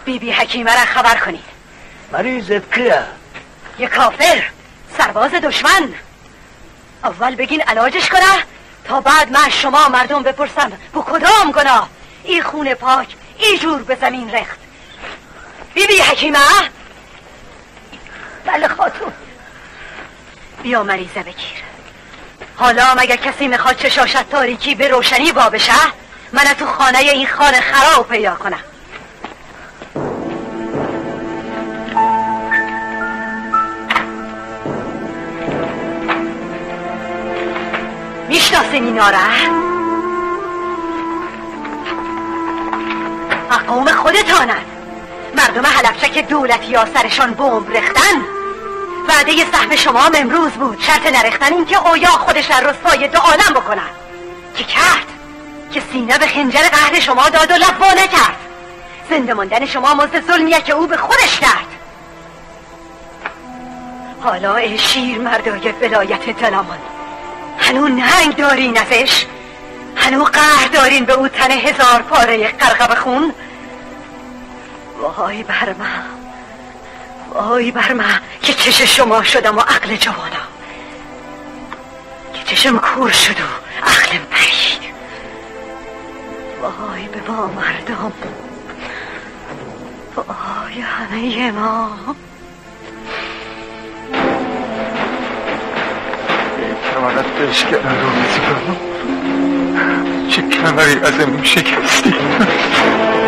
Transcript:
بی حکیمه را خبر کنید. مریضت کیه؟ یه کافر، سرباز دشمن. اول بگین علاجش کنه تا بعد من شما مردم بپرسم با کدام گناه این خون پاک این جور به زمین رخت. بی حکیمه؟ بله خاتون. بیا مریضه بگیر. حالا مگه کسی میخواد چشاشت تاریکی به روشنی با بشه، من تو خانه این خانه خراب پیدا کنم. میشناسین اینا را؟ قوم خودتانن، مردم حلبچه که دولتی ها سرشان بمب رختن. وعده سهم شما هم امروز بود، شرط نرختن این که اویا خودش را رسوای دو عالم بکنن. که کرد؟ که سینه به خنجر قهر شما داد و لب وا نکرد. زنده ماندن شما مزد ظلمیه که او به خودش کرد. حالا ای شیر مردای ولایت دلامان، هنو ننگ دارین ازش؟ هنو قهر دارین به او تن 1000 پاره غرقه خون؟ وای بر من، وای بر من که چش شما شدم و عقل جوانم، که چشم کور شد و عقلم پرید. وای به ما مردم، وای همه ما. کمرت بشکنن رو میزیدم، چه کمری از امون شکستی.